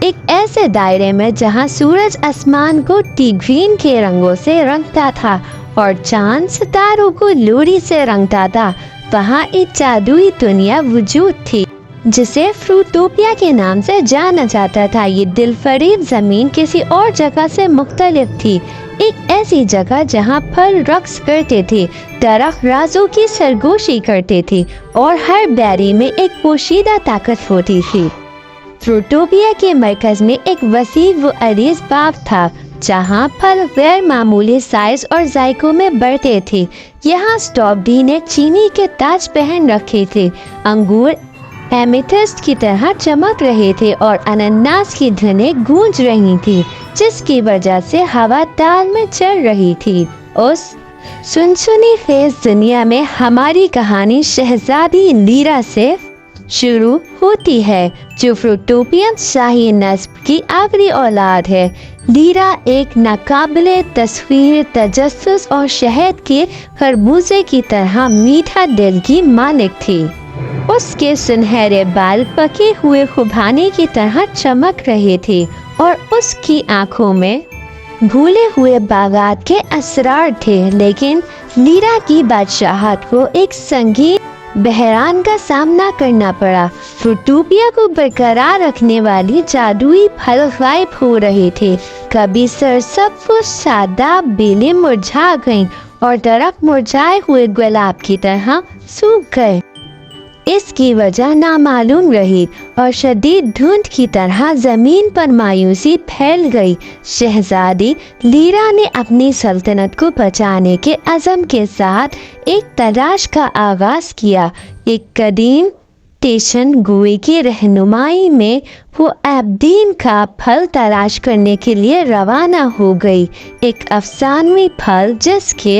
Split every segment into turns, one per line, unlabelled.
एक ऐसे दायरे में जहाँ सूरज आसमान को टी ग्रीन के रंगों से रंगता था और चांद सितारों को लोरी से रंगता था, वहाँ एक जादुई दुनिया वजूद थी जिसे फ्रूटोपिया के नाम से जाना जाता था। ये दिलफरेब जमीन किसी और जगह से मुख्तलिफ थी, एक ऐसी जगह जहाँ फल रक्स करते थे, दरख्त राजों की सरगोशी करते थे और हर बैरी में एक पोशीदा ताकत होती थी। फ्रूटोपिया के मरकज में एक वसी व अरीज बाग था जहाँ फल गैर मामूली साइज और जायकों में बढ़ते थे। यहाँ स्ट्रॉबेरी ने चीनी के ताज पहन रखे थे, अंगूर एमेथिस्ट की तरह चमक रहे थे और अनानास की धुनें गूंज रही थी, जिसकी वजह से हवा ताल में चल रही थी। उस सुनसुनी खेज दुनिया में हमारी कहानी शहजादी लीरा से शुरू होती है, जो फ्रूटोपियन शाही नस्ल की आखिरी औलाद है। लीरा एक नाकाबिले तस्वीर तजस्सुस और शहद के खरबूजे की तरह मीठा दिल की मालिक थी। उसके सुनहरे बाल पके हुए खुबानी की तरह चमक रहे थे और उसकी आंखों में भूले हुए बागात के असरार थे। लेकिन लीरा की बादशाहत को एक संगीन बहरान का सामना करना पड़ा। फ्रूटोपिया को बरकरार रखने वाली जादुई फल गायब हो रहे थे। कभी सरसब्ज़ शादाब बेलें मुरझा गईं और दरख्त मुरझाए हुए गुलाब की तरह सूख गए। इसकी वजह नामालूम रही और शदीद धुंध की तरह जमीन पर मायूसी फैल गई। शहजादी लीरा ने अपनी सल्तनत को बचाने के अज़म के साथ एक तलाश का आगाज़ किया। एक कदीम स्टेशन गोई की रहनुमाई में वो एब्दीन का फल तलाश करने के लिए रवाना हो गई। एक अफसानवी फल जिसके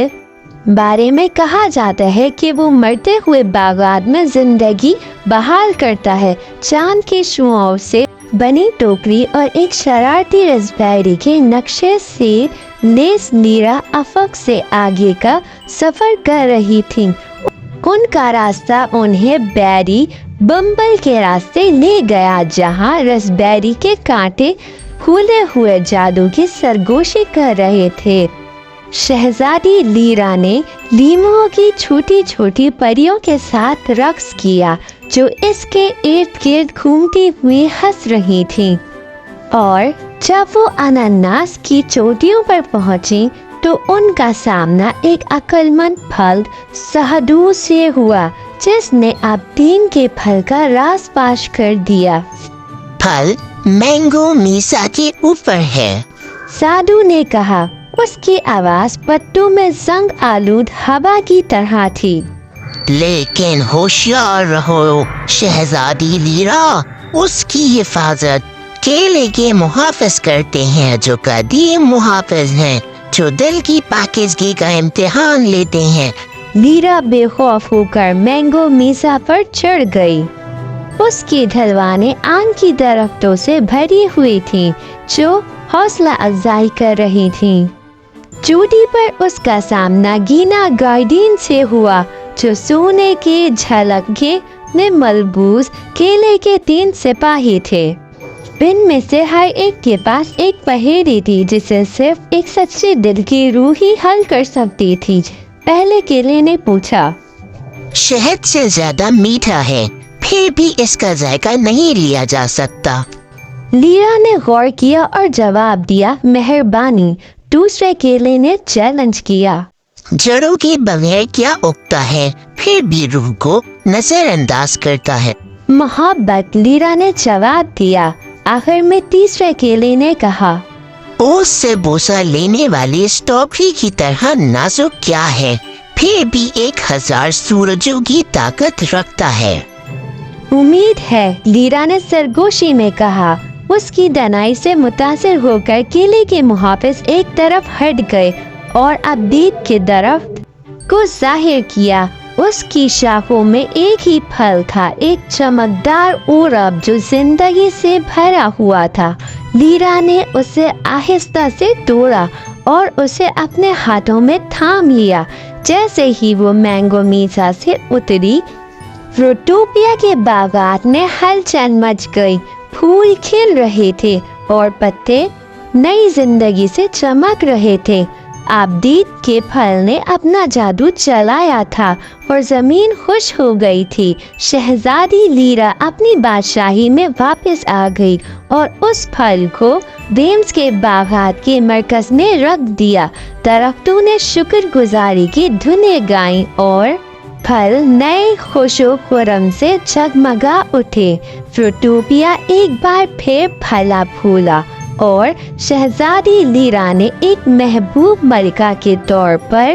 बारे में कहा जाता है कि वो मरते हुए बागात में जिंदगी बहाल करता है। चांद के शुआओं से बनी टोकरी और एक शरारती रस्बेरी के नक्शे से लेस लीरा अफक से आगे का सफर कर रही थी। उनका रास्ता उन्हें बैरी बम्बल के रास्ते ले गया, जहाँ रस्बेरी के कांटे फूले हुए जादू की सरगोशी कर रहे थे। शहजादी लीरा ने लीमुओं की छोटी छोटी परियों के साथ रक्स किया, जो इसके इर्द गिर्द घूमती हुई हंस रही थीं। और जब वो अनानास की चोटियों पर पहुंची तो उनका सामना एक अक्लमंद फल सहदू से हुआ, जिसने अब्दीन के फल का राज पाश कर दिया।
फल मैंगो मीसा के ऊपर है,
साधु ने कहा। उसकी आवाज पत्तों में जंग आलूद हवा की तरह थी।
लेकिन होशियार रहो शहजादी लीरा, उसकी हिफाजत केले के मुहाफिज करते हैं, जो कदीम मुहाफिज हैं, जो दिल की पाकीज़गी का इम्तिहान लेते हैं।
लीरा बेखौफ होकर मैंगो मीसा पर चढ़ गई। उसकी ढलवानें आम की दरख्तों से भरी हुई थीं, जो हौसला अफजाई कर रही थीं। चोटी पर उसका सामना गीना गार्डियन से हुआ, जो सोने के झलके में मलबूस केले के 3 सिपाही थे। इनमें से हर एक के पास एक पहेली थी, जिसे सिर्फ एक सच्चे दिल की रूह ही हल कर सकती थी। पहले केले ने पूछा,
शहद से ज्यादा मीठा है, फिर भी इसका जायका नहीं लिया जा सकता।
लीरा ने गौर किया और जवाब दिया, मेहरबानी। दूसरे केले ने चैलेंज किया,
जड़ों के बगैर क्या उगता है, फिर भी रूह को नजरअंदाज करता है।
मोहब्बत, लीरा ने जवाब दिया। आखिर में तीसरे केले ने कहा,
ओस से बोसा लेने वाली स्ट्रॉबेरी की तरह नाजुक क्या है, फिर भी 1000 सूरजों की ताकत रखता है।
उम्मीद है, लीरा ने सरगोशी में कहा। उसकी दनाई से मुतासिर होकर केले के मुहाफिज एक तरफ हट गए और अब्दीन के दरख्त को जाहिर किया। उसकी शाखों में एक ही फल था, एक चमकदार औरब जो जिंदगी से भरा हुआ था। लीरा ने उसे आहिस्ता से तोड़ा और उसे अपने हाथों में थाम लिया। जैसे ही वो मैंगो मीसा से उतरी, फ्रूटोपिया के बागात में हलचल मच गई। پھول کھل رہے تھے اور پتے نئی زندگی سے چمک رہے تھے۔ عابدیت کے پھل نے اپنا جادو چلایا تھا اور زمین خوش ہو گئی تھی۔ شہزادی لیرا اپنی بادشاہی میں واپس آ گئی اور اس پھل کو بیمز کے باغات کے مرکز میں رکھ دیا۔ درختوں نے شکر گزاری کی دھنیں گائیں اور پھل نئے خوش و خرم سے جگمگا اٹھے۔ فروٹوپیا ایک بار پھر پھلا پھولا اور شہزادی لیرا نے ایک محبوب ملکہ کے طور پر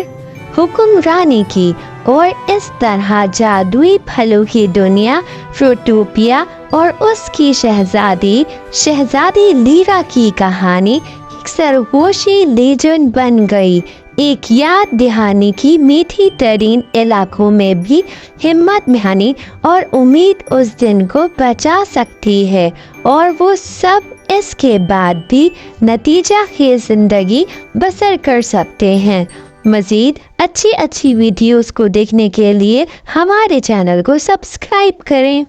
حکمرانی کی، اور اس طرح جادوئی پھلوں کی دنیا، فروٹوپیا اور اس کی شہزادی لیرا کی کہانی ایک سرگوشی لیجنڈ بن گئی، ایک یاد دہانی کی میٹھی ترین علاقوں میں بھی ہمت بہانی اور امید اس دن کو بچا سکتی ہے، اور وہ سب اس کے بعد بھی نتیجہ خیز زندگی بسر کر سکتے ہیں۔ مزید اچھی ویڈیوز کو دیکھنے کے لیے ہمارے چینل کو سبسکرائب کریں۔